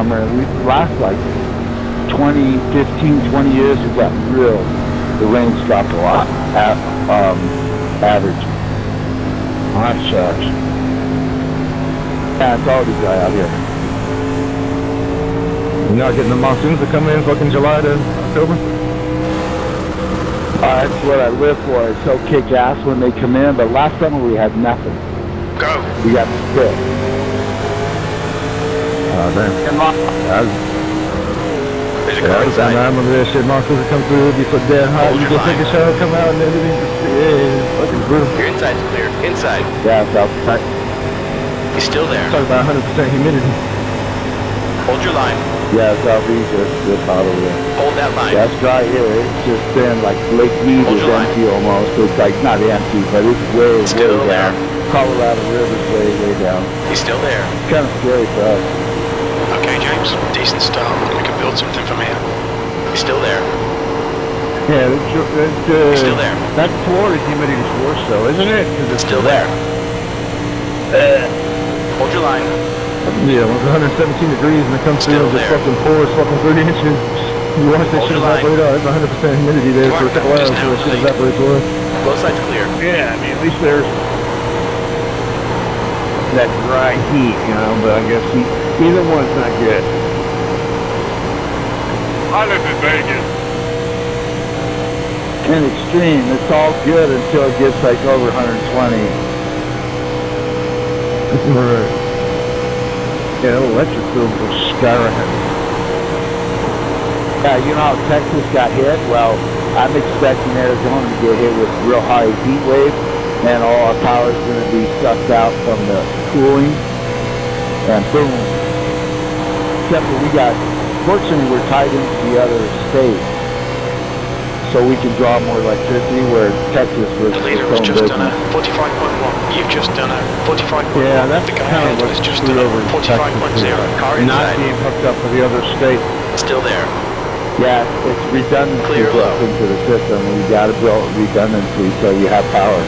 summer, and we last like 20, 15, 20 years, we got the rain's dropped a lot, average. Oh, that sucks. Yeah, it's already dry out here. You're not getting the monsoons that come in fucking July to October? That's what I live for. It's so kick-ass when they come in, but last summer we had nothing. Go. We got spit. Oh, damn. There's a car inside. I remember that shit. Monsters would come through, it'd be so dead hot. You just take a shower, come out, and everything just, yeah, fucking brutal. Your inside's clear. Inside. Yeah, it's outside. He's still there. Talk about 100% humidity. Hold your line. Yeah, Southeast, it's hot over there. Hold that line. That's dry here. It's just been like Lake Mead is empty almost. It's like not empty, but it's way down. Colorado River's way down. He's still there. It's kind of scary for us. Okay, James, decent start. We can build something from here. He's still there. Yeah, He's still there. That Florida humidity is worse though, isn't it? It's still there. Hold your line. Yeah, when it's 117 degrees and it comes through and just fucking pours fucking 30 inches. You watch that shit evaporate out, it's 100% humidity there for a couple hours so that shit evaporates away. Both sides clear. Yeah, I mean, at least there's that dry heat, you know, but I guess either one's not good. I live in Vegas. And extreme, it's all good until it gets like over 120. Right. Yeah, the electric bills will skyrocket. Yeah, you know how Texas got hit? Well, I'm expecting Arizona to get hit with real high heat wave, and all our power is going to be sucked out from the cooling, and boom. Except that fortunately we're tied into the other state, so we can draw more electricity, where Texas was The leader has just done a 45.1. You've just done a 45.1. Yeah, that's the guy kind of ahead what's has just screwed done over a Texas. 45.0. Car Not inside. being hooked up with the other state. Still there. Yeah, it's redundancy Clear built low. into the system, and you got to build redundancy so you have power.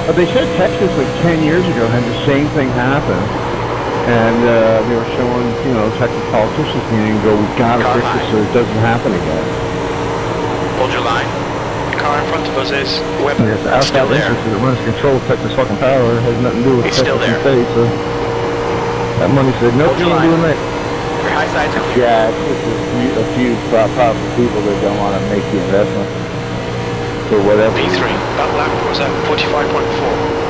But they said Texas like 10 years ago had the same thing happen. And they were showing, you know, Texas politicians meeting and go, we've got to fix this so it doesn't happen again. Hold your line. The car in front of us is Weber. Yeah, it's outside Still there. interest that runs control of Texas fucking power. It has nothing to do with He's Texas still there. state, so that money said, nope, Hold you your ain't doing line. that. Your high side's clear. Yeah, it's just a few powerful people that don't want to make the investment for whatever. P3. That lap was at 45.4.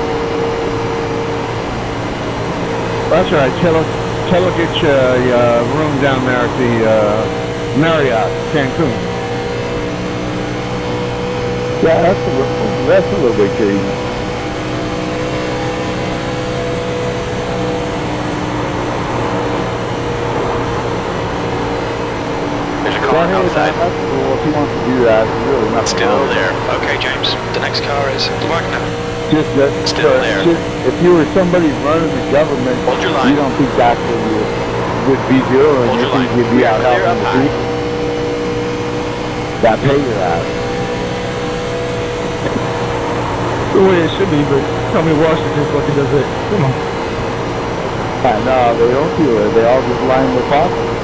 That's right. Tell her get you a room down there at the Marriott, Cancun. Yeah, that's a little bit crazy. There's a car outside. That's cool. If he wants to do that, it's really not Still there. Okay, James. The next car is Wagner. Still there. If you were somebody running the government, Hold your line. you don't think that's what you would be doing. Hold You your think line. you'd be out Clear helping up the high. people that pay your ass. The way it should be, but tell me Washington fucking does it. Come on. Yeah, no, they don't do it. They all just line their pockets.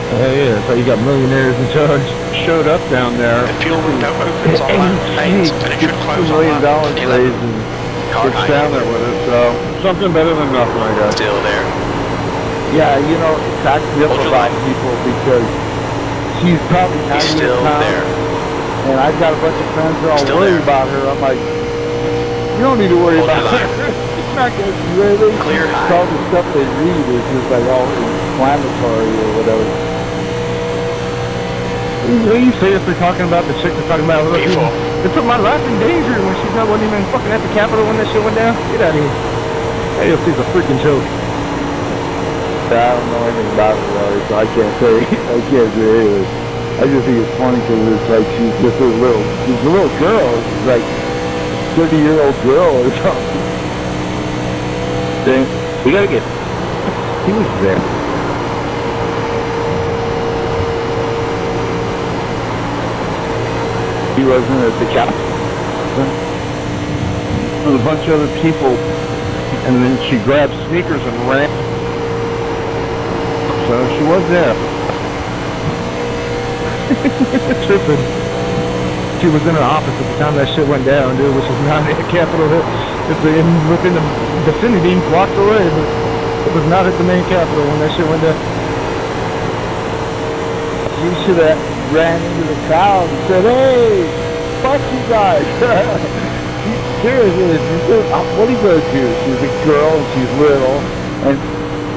Yeah, so you got millionaires in charge. Showed up down there. The fuel window opens on lap 8 and it should close $2 on million lap raise 11. and Car it's high. down there with it, so something better than nothing, I guess. Still there. Yeah, you know, it cracks me up Hold your about line. people because she's probably 90 He's still pounds, there. and I've got a bunch of friends that are all Still worried there. about her. I'm like, you don't need to worry Hold about your her. line. It's not going to really. Clear high. All the stuff they read is just like all inflammatory or whatever. What are you seriously talking about? The chick they're talking about? Look, P4. they put my life in danger when she wasn't even fucking at the Capitol when that shit went down. Get out of here. AFC's a freaking joke. I don't know anything about it, really, so I can't say. I can't say anything. I just think it's funny because it's like she's just a little girl. She's like 30-year-old girl or something. Dang. We gotta get. He was there. He wasn't at the Capitol. There's a bunch of other people and then she grabbed sneakers and ran. So she was there. Tripping. She was in her office at the time that shit went down, dude, which is not at Capitol Hill. It's within the vicinity, blocks away, but it was not at the main Capitol when that shit went down. You should have ran into the crowd and said, "Hey, fuck you guys." Seriously, what are you going to do? She's a girl and she's little, and,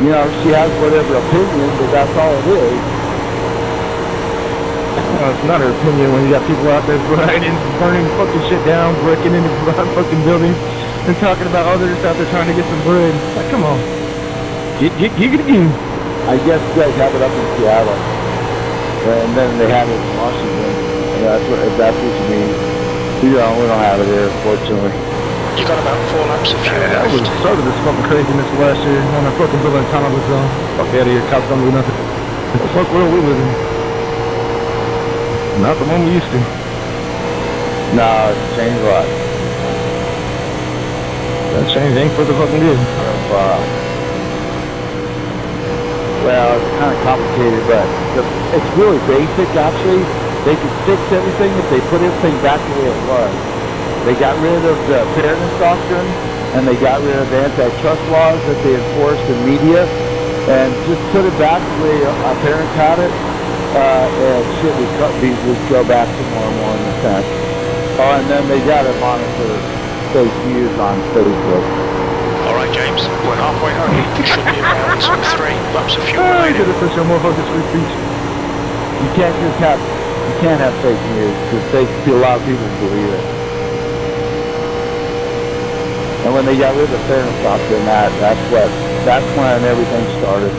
you know, she has whatever opinion, but that's all it is. It's not her opinion when you got people out there burning fucking shit down, breaking into fucking buildings, and talking about others out there trying to get some bread. Like, come on. Get. I guess you guys have it up in Seattle, and then they have it in Washington, and if that's what you mean. We don't have it here, unfortunately. You got about 4 laps of fuel I left. was started this fucking craziness last year when I fucking built a tunnel with fuck out of here, cops don't do nothing. What the fuck world we live in? Not the one we used to. No, it's changed a lot. That change ain't for the fucking good. Well, it's kind of complicated, but it's really basic, actually. They could fix everything if they put everything back the way it was. They got rid of the fairness doctrine, and they got rid of the antitrust laws that they enforced in media, and just put it back the way our parents had it, and shit would go back to normal in a sense. Oh, and then they got to monitor fake news on Facebook. All right, James, we're halfway home. There should be about 3 laps of fuel I remaining. did it for some motherfuckers free speech. You can't have fake news, because a lot of people believe it. And when they got rid of the fairness doctrine, that's when everything started.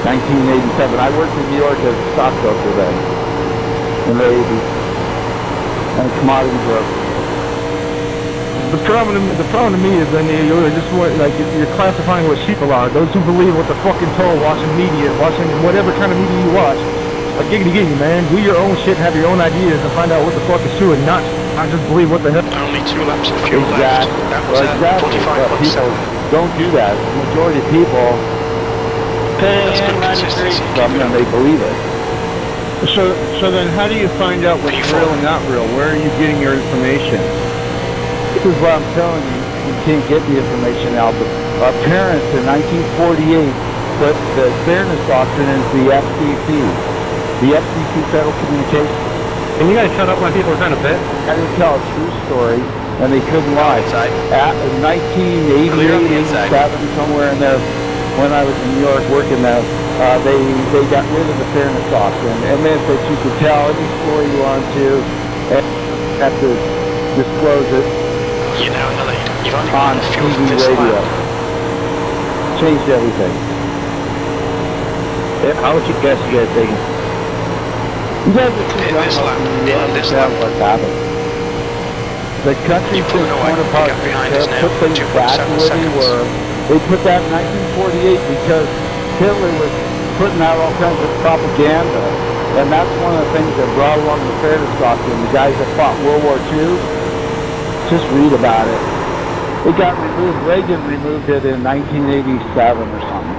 1987. I worked in New York as a stockbroker then, in the 80s, and a commodity broker. The problem to me is then you're just more like you're classifying what sheeple are. Those who believe what the fucking told, watching media, watching whatever kind of media you watch. Like giggity, man. Do your own shit, have your own ideas, and find out what the fuck is true, and not just believe what the hell. Only 2 laps of fuel left. That was at But people 45.7. don't do that. The majority of people That's good consistency. and they believe it. So then, how do you find out what's real and not real? Where are you getting your information? This is what I'm telling you. You can't get the information out. But our parents in 1948 put the fairness doctrine into the FCC. The FCC, Federal Communications. Can you guys shut up when people are trying to bet? I didn't tell a true story, and they couldn't lie. At 1988, 87, somewhere in there, when I was in New York working there, they got rid of the fairness doctrine. It meant that you could tell any story you want to, and have to disclose it You're now in the lead. You've only on got fuel for TV this radio. lap. Changed everything. How much you guess you guys taking? You guys are too In young this to lap. understand In this lap. what's happened. The country You pulled just away. torn apart. You got behind They us now. put things back the way they 2.7 were. They put that in 1948 because Hitler was putting out all kinds of propaganda. And that's one of the things that brought along the fairness doctrine. The guys that fought World War II, just read about it. It got removed. Reagan removed it in 1987 or something.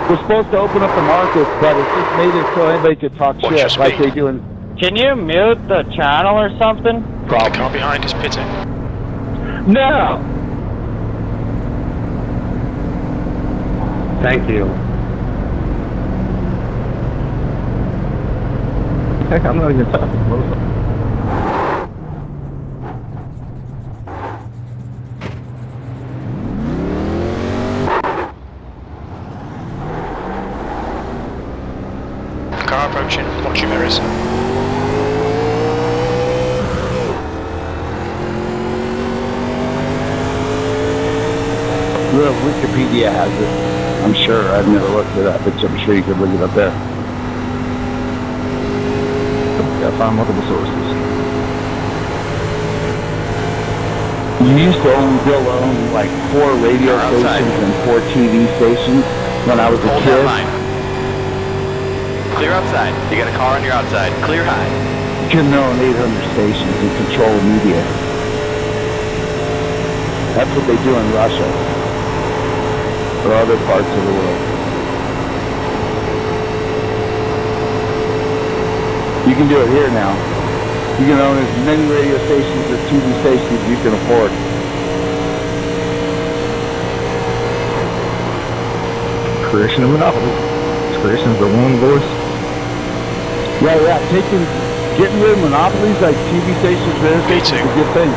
We're supposed to open up the markets, but it just made it so anybody could talk Watch your shit like speed. they do in Can you mute the channel or something? The car behind is pitting. No! Thank you. Heck, I'm not even talking. Car approaching. Watch your mirrors. Well, Wikipedia has it. I'm sure. I've never looked it up, but I'm sure you could look it up there. Gotta find multiple sources. You used to own like 4 radio You're outside. stations and 4 TV stations when I was a Hold kid. that line. Clear outside. You got a car on your outside. Clear high. can own 800 stations and control media. That's what they do in Russia or other parts of the world. You can do it here now. You can own as many radio stations or TV stations as you can afford. Creation of monopoly. It's creation of the one voice. Yeah. Getting rid of monopolies like TV stations, radio stations is a good thing.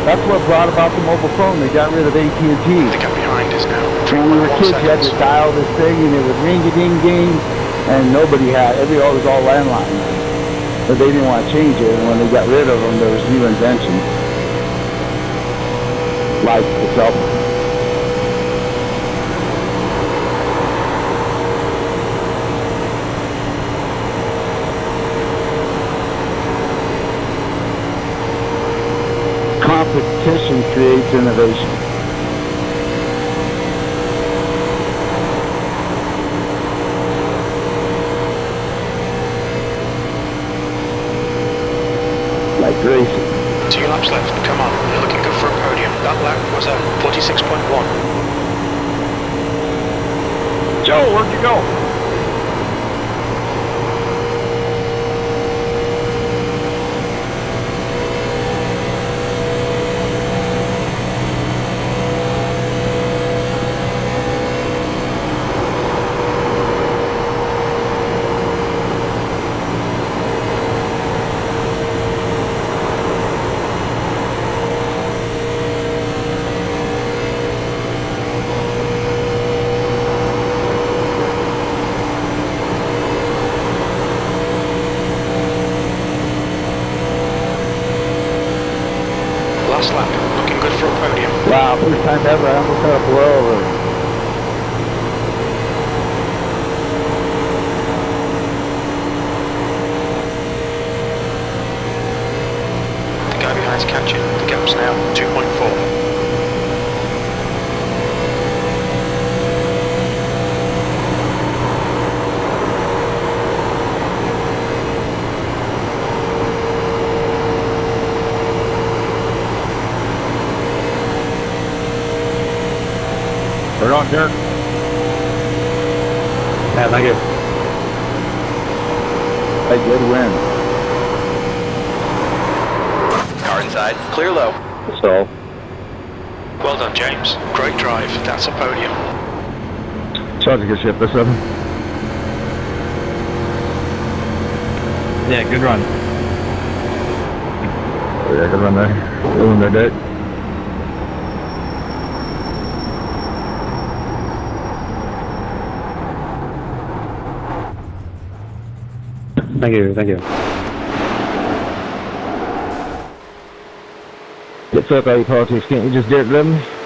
That's what brought about the mobile phone. They got rid of AT&T. The gap behind is now When we were 3.1 kids, you had to seconds. dial this thing and it would ring-a-ding-ding, and nobody had, it was all landline. But they didn't want to change it, and when they got rid of them, there was new inventions. Like the cell phone. Competition creates innovation. Like racing. 2 laps left. Come on. You're looking good for a podium. That lap was a 46.1. Joe, where'd you go? Last lap. Looking good for a podium. Wow, first time ever, I almost had a blowover. The guy behind's catching. The gap's now 2.4. Right on, Derek. Yeah, thank you. A good win. Car inside. Clear low. So, Well done, James. Great drive. That's a podium. charge a good ship this seven. Yeah, good run. Yeah, good run there. Good one there, Dick. Thank you, thank you. Get up, all you politics, can't you just Derek Redden?